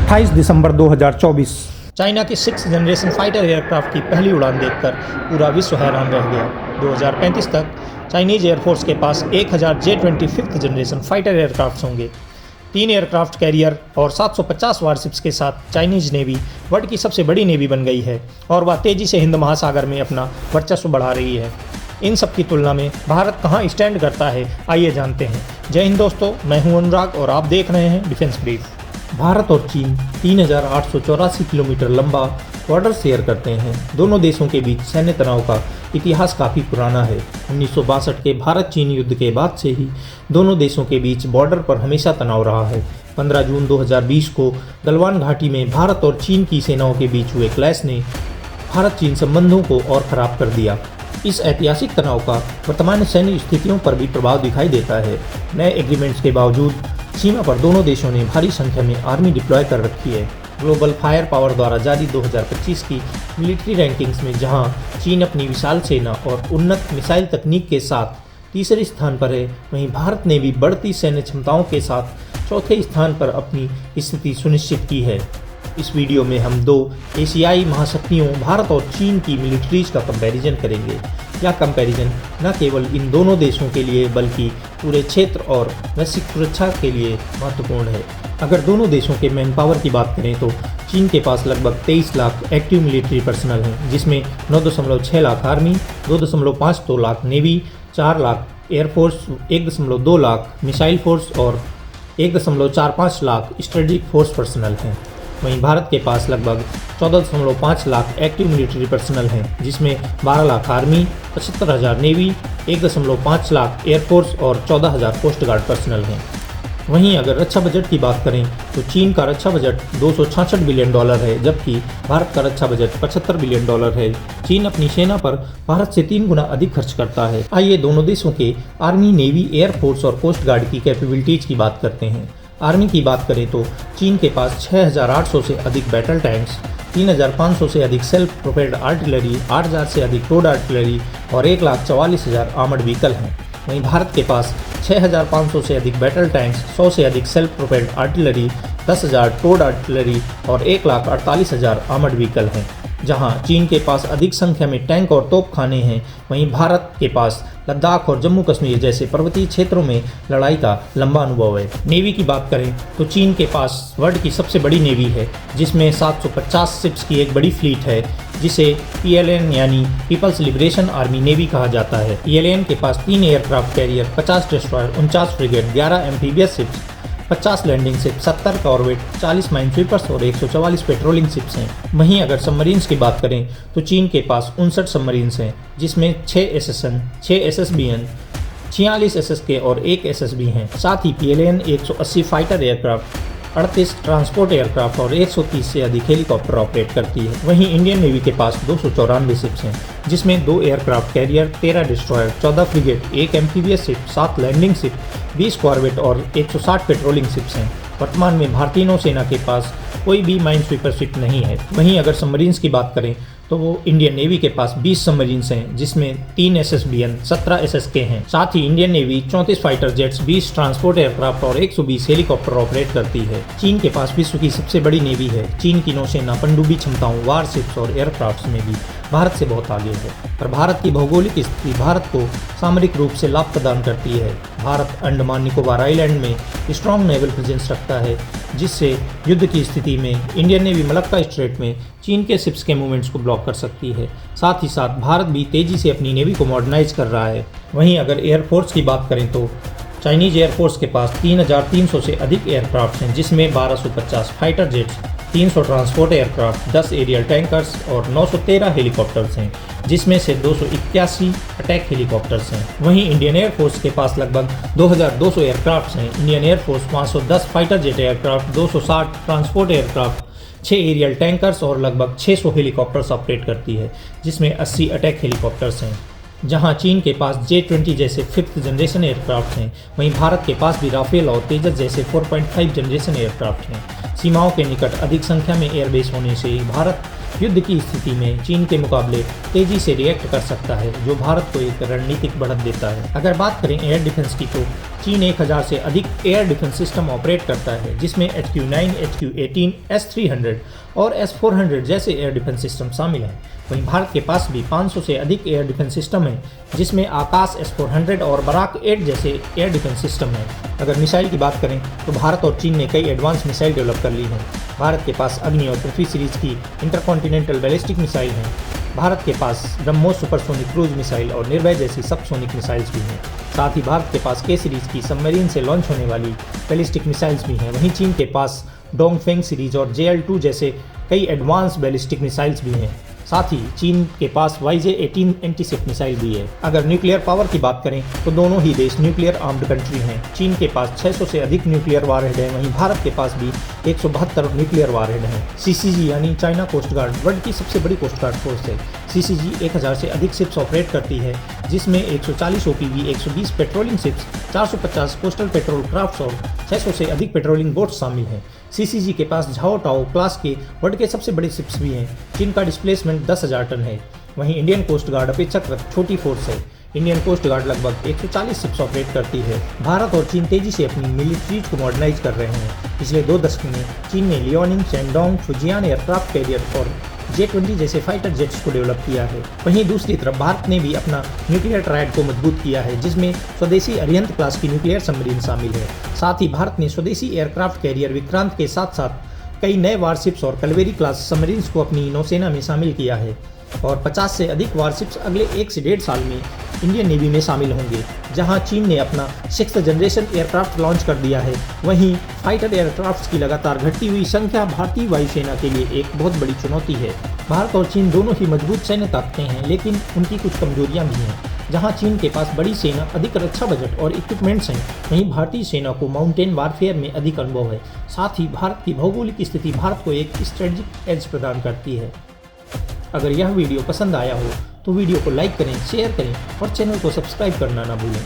28 दिसंबर 2024। China की 6th generation fighter aircraft की पहली उड़ान देखकर पूरा विश्व हैरान रह गया। 2035 तक चाइनीज एयरफोर्स के पास 1000 J-20 5th generation fighter aircraft होंगे। 3 एयरक्राफ्ट कैरियर और 750 वारशिप्स के साथ चाइनीज नेवी वर्ल्ड की सबसे बड़ी नेवी बन गई है और वह तेज़ी से हिंद महासागर में अपना वर्चस्व बढ़ा रही है। इन सब की तुलना में भारत कहां स्टैंड करता है, आइए जानते हैं। जय हिंद दोस्तों, मैं हूं अनुराग और आप देख रहे हैं डिफेंस ब्रीफ। भारत और चीन 3884 किलोमीटर लंबा बॉर्डर शेयर करते हैं। दोनों देशों के बीच सैन्य तनाव का इतिहास काफ़ी पुराना है। 1962 के भारत चीन युद्ध के बाद से ही दोनों देशों के बीच बॉर्डर पर हमेशा तनाव रहा है। 15 जून 2020 को गलवान घाटी में भारत और चीन की सेनाओं के बीच हुए क्लैश ने भारत चीन संबंधों को और खराब कर दिया। इस ऐतिहासिक तनाव का वर्तमान सैन्य स्थितियों पर भी प्रभाव दिखाई देता है। नए एग्रीमेंट्स के बावजूद सीमा पर दोनों देशों ने भारी संख्या में आर्मी डिप्लॉय कर रखी है। ग्लोबल फायर पावर द्वारा जारी 2025 की मिलिट्री रैंकिंग्स में जहां चीन अपनी विशाल सेना और उन्नत मिसाइल तकनीक के साथ तीसरे स्थान पर है, वहीं भारत ने भी बढ़ती सैन्य क्षमताओं के साथ चौथे स्थान पर अपनी स्थिति सुनिश्चित की है। इस वीडियो में हम दो एशियाई महाशक्तियों भारत और चीन की मिलिट्रीज का कंपैरिजन करेंगे। यह कंपैरिजन न केवल इन दोनों देशों के लिए बल्कि पूरे क्षेत्र और वैश्विक सुरक्षा के लिए महत्वपूर्ण है। अगर दोनों देशों के मैन पावर की बात करें तो चीन के पास लगभग 23 लाख एक्टिव मिलिट्री पर्सनल हैं, जिसमें 9.6 lakh army, 2.52 lakh navy, 4 lakh air force, 1.2 lakh missile force और 1.45 लाख स्ट्रेटेजिक फोर्स पर्सनल हैं। वहीं भारत के पास लगभग 14.5 लाख एक्टिव मिलिट्री पर्सनल हैं, जिसमें 12 lakh army, 75,000 navy, 1.5 lakh air force और 14,000 कोस्ट गार्ड पर्सनल हैं। वहीं अगर रक्षा बजट की बात करें तो चीन का रक्षा बजट $266 बिलियन है, जबकि भारत का रक्षा बजट $75 बिलियन है। चीन अपनी सेना पर भारत से 3 गुना अधिक खर्च करता है। आइए दोनों देशों के आर्मी, नेवी, एयरफोर्स और कोस्ट गार्ड की कैपेबिलिटीज की बात करते हैं। आर्मी की बात करें तो चीन के पास 6,800 से अधिक बैटल टैंक्स, 3,500 से अधिक सेल्फ प्रोपेल्ड आर्टिलरी, 8,000 से अधिक रोड आर्टिलरी और 1,44,000 आर्मर्ड व्हीकल हैं। वहीं भारत के पास 6,500 से अधिक बैटल टैंक्स, 100 से अधिक self propelled artillery, 10,000 road artillery और 1,48,000 आर्मर्ड व्हीकल हैं। जहां चीन के पास अधिक संख्या में टैंक और तोपखाने हैं, वहीं भारत के पास लद्दाख और जम्मू कश्मीर जैसे पर्वतीय क्षेत्रों में लड़ाई का लंबा अनुभव है। नेवी की बात करें तो चीन के पास वर्ल्ड की सबसे बड़ी नेवी है, जिसमें 750 शिप्स की एक बड़ी फ्लीट है, जिसे PLN यानी पीपल्स लिबरेशन आर्मी नेवी कहा जाता है। PLN के पास 3 aircraft carrier, 50 destroyer, 49 frigate, 11 amphibious ships, 50 landing ship, 70 corvette, 40 minesweepers और 144 पेट्रोलिंग शिप्स हैं। वहीं अगर सबमरीन्स की बात करें तो चीन के पास 59 सबमरीन्स हैं, जिसमें 6 SSN, 6 SSBN, 46 SSK और 1 SSB हैं। साथ ही PLN 180 fighter aircraft, 38 transport aircraft और 130 से अधिक हेलीकॉप्टर ऑपरेट करती है। वहीं इंडियन नेवी के पास 294 शिप्स हैं, जिसमें 2 aircraft carrier, 13 destroyer, 14 frigate, 1 amphibious ship, 7 landing ship, 20 corvette और 160 पेट्रोलिंग शिप्स हैं। वर्तमान में भारतीय नौसेना के पास कोई भी माइन स्वीपर शिप नहीं है। वहीं अगर सबमरीन्स की बात करें तो वो इंडियन नेवी के पास 20 सबमरीन्स हैं, जिसमें 3 SSBN, 17 SSK हैं। साथ ही Indian navy 34 fighter jets, 20 transport aircraft और 120 हेलीकॉप्टर ऑपरेट करती है। चीन के पास विश्व की सबसे बड़ी नेवी है। चीन की नौसेना पनडुब्बी क्षमताओं, वारशिप्स और एयरक्राफ्ट में भी भारत से बहुत आगे है, पर भारत की भौगोलिक स्थिति भारत को सामरिक रूप से लाभ प्रदान करती है। भारत अंडमान निकोबार आइलैंड में स्ट्रॉन्ग नेवल प्रेजेंस रखता है, जिससे युद्ध की स्थिति में इंडियन नेवी मलक्का स्ट्रेट में चीन के शिप्स के मूवमेंट्स को ब्लॉक कर सकती है। साथ ही साथ भारत भी तेजी से अपनी नेवी को मॉडर्नाइज कर रहा है। वहीं अगर एयरफोर्स की बात करें तो चाइनीज एयरफोर्स के पास 3,300 से अधिक एयरक्राफ्ट हैं, जिसमें 1,250 fighter jets, 300 transport aircraft, 10 aerial tankers और 913 हेलीकॉप्टर्स हैं, जिसमें से 281 अटैक हेलीकॉप्टर्स हैं। वहीं इंडियन एयरफोर्स के पास लगभग 2,200 एयरक्राफ्ट हैं। Indian air force 510 fighter jet aircraft, 260 transport aircraft, 6 aerial tankers और लगभग 600 हेलीकॉप्टर्स ऑपरेट करती है, जिसमें 80 अटैक हेलीकॉप्टर्स हैं। जहां चीन के पास J-20 जैसे 5th जनरेशन एयरक्राफ्ट हैं, वहीं भारत के पास भी राफेल और तेजस जैसे 4.5 जनरेशन एयरक्राफ्ट हैं। सीमाओं के निकट अधिक संख्या में एयरबेस होने से भारत युद्ध की स्थिति में चीन के मुकाबले तेजी से रिएक्ट कर सकता है, जो भारत को एक रणनीतिक बढ़त देता है। अगर बात करें एयर डिफेंस की तो चीन 1000 से अधिक एयर डिफेंस सिस्टम ऑपरेट करता है, जिसमें HQ-9, HQ-18, S-300 और S-400 जैसे एयर डिफेंस सिस्टम शामिल हैं। वहीं भारत के पास भी 500 से अधिक एयर डिफेंस सिस्टम हैं, जिसमें आकाश S-400 और बराक 8 जैसे एयर डिफेंस सिस्टम हैं। अगर मिसाइल की बात करें तो भारत और चीन ने कई एडवांस मिसाइल डेवलप कर ली हैं। भारत के पास अग्नि और पृथ्वी सीरीज की इंटरकॉन्टिनेंटल बैलिस्टिक मिसाइल हैं। भारत के पास ब्रह्मोस सुपरसोनिक क्रूज मिसाइल और निर्भय जैसी सबसोनिक मिसाइल्स भी हैं। साथ ही भारत के पास के सीरीज की सबमरीन से लॉन्च होने वाली बैलिस्टिक मिसाइल्स भी हैं। वहीं चीन के पास डोंगफेंग सीरीज और JL-2 जैसे कई एडवांस बैलिस्टिक मिसाइल्स भी हैं। साथ ही चीन के पास YJ-18 एंटीशिप मिसाइल भी है। अगर न्यूक्लियर पावर की बात करें तो दोनों ही देश न्यूक्लियर आर्म्ड कंट्री हैं। चीन के पास 600 से अधिक न्यूक्लियर वारहेड हैं, वहीं भारत के पास भी 172 न्यूक्लियर वारहेड हैं। CCG यानी चाइना कोस्ट गार्ड वर्ल्ड की सबसे बड़ी कोस्ट गार्ड फोर्स है। CCG 1000 से अधिक शिप्स ऑपरेट करती है, जिसमें 140 OPV, 120 patrolling ships, 450 coastal petrol crafts और 600 से अधिक पेट्रोलिंग बोट्स शामिल हैं। CCG के पास झाओ टाओ क्लास के वर्ल्ड के सबसे बड़े शिप्स भी हैं, जिनका डिस्प्लेसमेंट 10,000 टन है। वहीं इंडियन कोस्ट गार्ड अपेक्षाकृत छोटी फोर्स है। इंडियन कोस्ट गार्ड लगभग 140 शिप्स ऑपरेट करती है। भारत और चीन तेजी से अपनी मिलिट्रीज को मॉडर्नाइज कर रहे हैं। पिछले 2 दशकों में चीन ने Liaoning, Shandong, Fujian aircraft carrier और J-20 जैसे फाइटर जेट्स को डेवलप किया है। वहीं दूसरी तरफ भारत ने भी अपना न्यूक्लियर ट्रायड को मजबूत किया है, जिसमें स्वदेशी अरिहंत क्लास की न्यूक्लियर सबमरीन शामिल है। साथ ही भारत ने स्वदेशी एयरक्राफ्ट कैरियर विक्रांत के साथ साथ कई नए वारशिप्स और कलवेरी क्लास सबमरीन्स को अपनी नौसेना में शामिल किया है और 50 से अधिक वारशिप्स अगले 1 से 1.5 साल में इंडियन नेवी में शामिल होंगे। जहां चीन ने अपना 6th जनरेशन एयरक्राफ्ट लॉन्च कर दिया है, वहीं फाइटर एयरक्राफ्ट्स की लगातार घटती हुई संख्या भारतीय वायुसेना के लिए एक बहुत बड़ी चुनौती है। भारत और चीन दोनों ही मजबूत सैन्य ताकतें हैं, लेकिन उनकी कुछ कमजोरियां भी हैं। जहां चीन के पास बड़ी सेना, अधिक रक्षा बजट और इक्विपमेंट्स हैं, वहीं भारतीय सेना को माउंटेन वारफेयर में अधिक अनुभव है। साथ ही भारत की भौगोलिक स्थिति भारत को एक स्ट्रेटेजिक एज प्रदान करती है। अगर यह वीडियो पसंद आया हो तो वीडियो को लाइक करें, शेयर करें और चैनल को सब्सक्राइब करना ना भूलें।